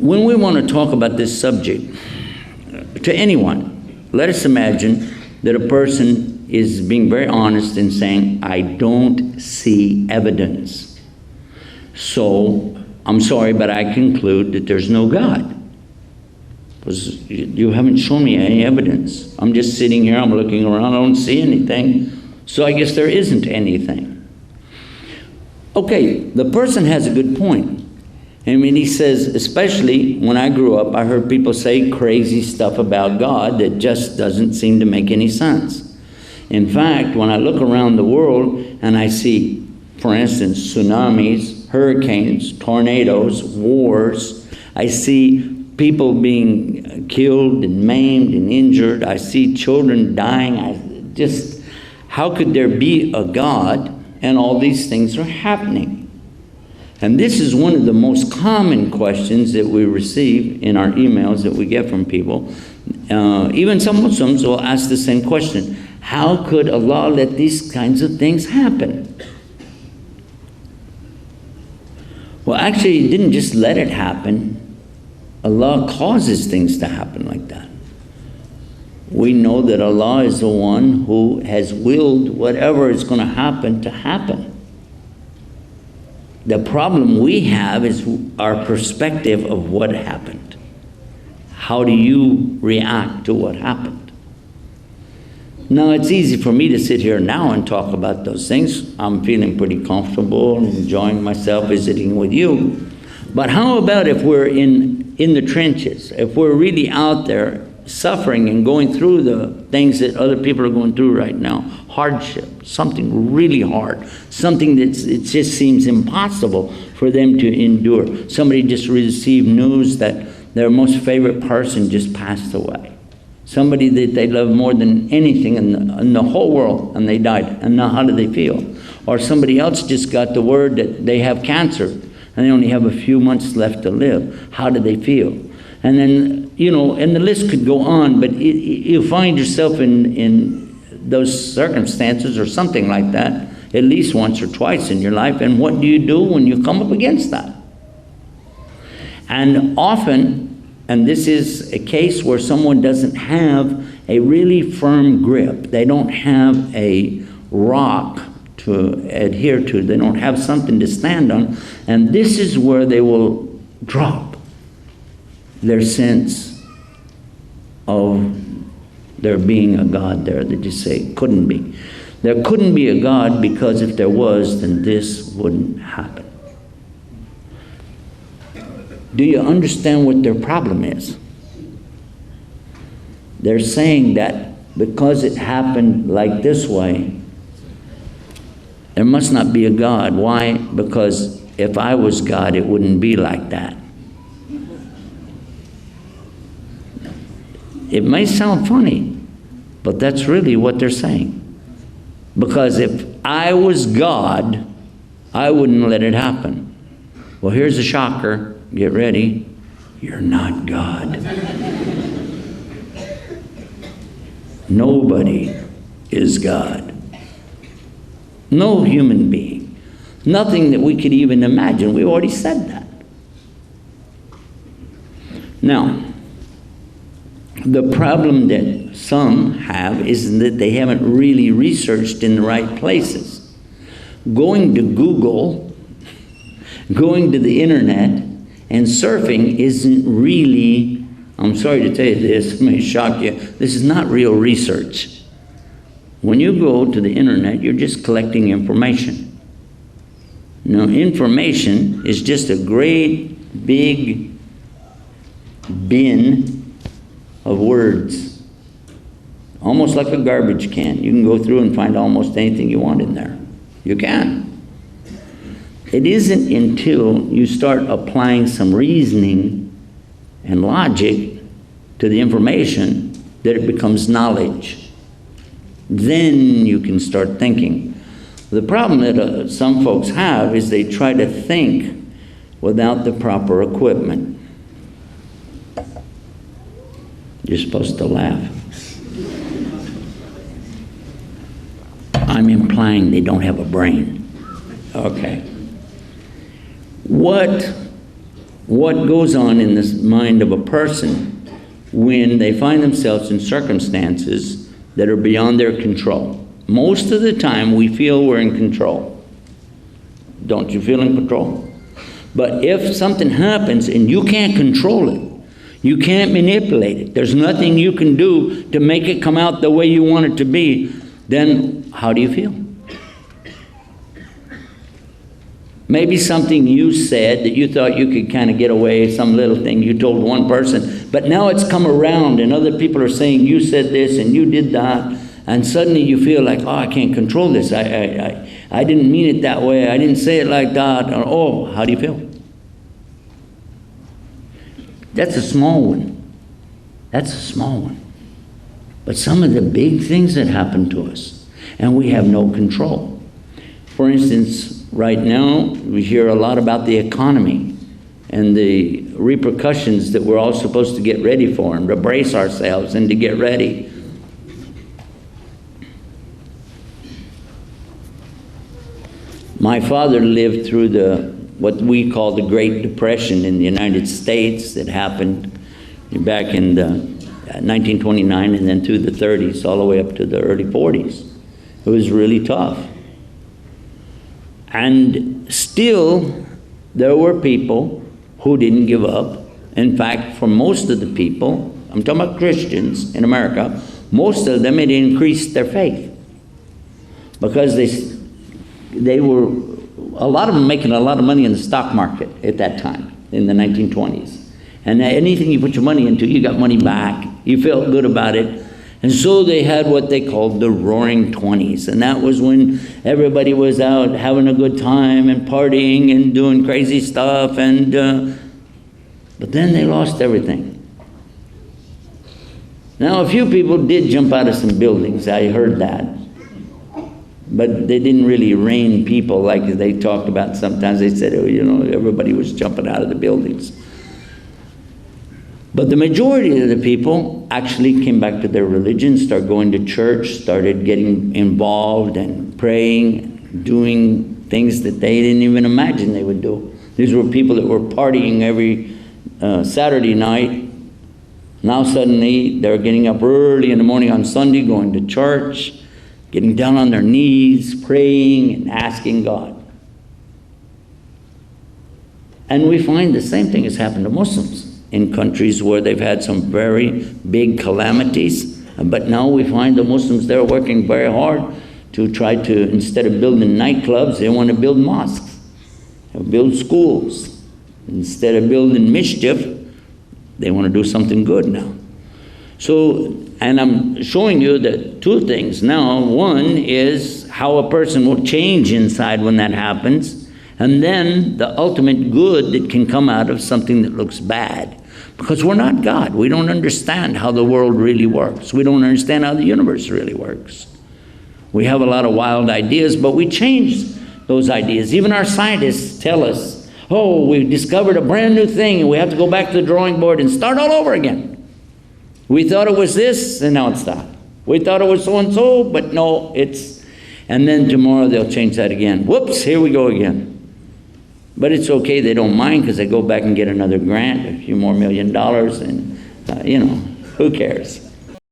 when we want to talk about this subject to anyone, let us imagine that a person is being very honest and saying, I don't see evidence. So I'm sorry, but I conclude that there's no God. Because you haven't shown me any evidence. I'm just sitting here, I'm looking around, I don't see anything. So I guess there isn't anything. Okay, the person has a good point. I mean, he says, especially when I grew up, I heard people say crazy stuff about God that just doesn't seem to make any sense. In fact, when I look around the world and I see, for instance, tsunamis, hurricanes, tornadoes, wars, I see people being killed and maimed and injured. I see children dying. How could there be a God and all these things are happening? And this is one of the most common questions that we receive in our emails that we get from people. Even some Muslims will ask the same question. How could Allah let these kinds of things happen? Well, actually, He didn't just let it happen. Allah causes things to happen like that. We know that Allah is the one who has willed whatever is going to happen to happen. The problem we have is our perspective of what happened. How do you react to what happened? Now, it's easy for me to sit here now and talk about those things. I'm feeling pretty comfortable and enjoying myself visiting with you. But how about if we're in the trenches, if we're really out there suffering and going through the things that other people are going through right now, hardship, something really hard, something that it just seems impossible for them to endure. Somebody just received news that their most favorite person just passed away. Somebody that they love more than anything in the whole world, and they died. And now how do they feel? Or somebody else just got the word that they have cancer, and they only have a few months left to live. How do they feel? And then, you know, and the list could go on, but you find yourself in those circumstances or something like that at least once or twice in your life. And what do you do when you come up against that? And often, and this is a case where someone doesn't have a really firm grip. They don't have a rock to adhere to. They don't have something to stand on. And this is where they will drop their sense of there being a God there. They just say, couldn't be. There couldn't be a God because if there was, then this wouldn't happen. Do you understand what their problem is? They're saying that because it happened like this way, there must not be a God. Why? Because if I was God, it wouldn't be like that. It may sound funny, but that's really what they're saying. Because if I was God, I wouldn't let it happen. Well, here's a shocker. Get ready. You're not God. Nobody is God. No human being. Nothing that we could even imagine. We already said that. Now, the problem that some have is that they haven't really researched in the right places. Going to Google, going to the internet, and surfing isn't really, I'm sorry to tell you this, it may shock you, this is not real research. When you go to the internet, you're just collecting information. Now, information is just a great big bin of words, almost like a garbage can. You can go through and find almost anything you want in there. You can. It isn't until you start applying some reasoning and logic to the information that it becomes knowledge. Then you can start thinking. The problem that some folks have is they try to think without the proper equipment. You're supposed to laugh. I'm implying they don't have a brain. Okay. What what goes on in the mind of a person when they find themselves in circumstances that are beyond their control. Most of the time we feel we're in control. Don't you feel in control? But if something happens and you can't control it, you can't manipulate it, there's nothing you can do to make it come out the way you want it to be, then how do you feel? Maybe something you said that you thought you could kind of get away, some little thing you told one person, but now it's come around and other people are saying you said this and you did that, and suddenly you feel like, oh, I can't control this. I didn't mean it that way. I didn't say it like that. Or, oh, how do you feel? That's a small one. That's a small one. But some of the big things that happen to us, and we have no control. For instance, right now, we hear a lot about the economy and the repercussions that we're all supposed to get ready for and to brace ourselves and to get ready. My father lived through what we call the Great Depression in the United States that happened back in 1929 and then through the 30s all the way up to the early 40s. It was really tough. And still, there were people who didn't give up. In fact, for most of the people, I'm talking about Christians in America, most of them had increased their faith. Because they were, a lot of them making a lot of money in the stock market at that time, in the 1920s. And anything you put your money into, you got money back. You felt good about it. And so they had what they called the Roaring '20s. And that was when everybody was out having a good time and partying and doing crazy stuff. And but then they lost everything. Now, a few people did jump out of some buildings. I heard that. But they didn't really rain people like they talked about sometimes. They said, oh, you know, everybody was jumping out of the buildings. But the majority of the people actually came back to their religion, started going to church, started getting involved and praying, doing things that they didn't even imagine they would do. These were people that were partying every Saturday night. Now suddenly they're getting up early in the morning on Sunday, going to church, getting down on their knees, praying and asking God. And we find the same thing has happened to Muslims in countries where they've had some very big calamities. But now we find the Muslims, they're working very hard to try to, instead of building nightclubs, they want to build mosques, build schools. Instead of building mischief, they want to do something good now. So, and I'm showing you that two things now. One is how a person will change inside when that happens, and then the ultimate good that can come out of something that looks bad. Because we're not God. We don't understand how the world really works. We don't understand how the universe really works. We have a lot of wild ideas, but we change those ideas. Even our scientists tell us, oh, we discovered a brand new thing and we have to go back to the drawing board and start all over again. We thought it was this, and now it's that. We thought it was so-and-so, but no, it's... And then tomorrow they'll change that again. Whoops, here we go again. But it's okay, they don't mind, because they go back and get another grant, a few more $1 million, and, you know, who cares?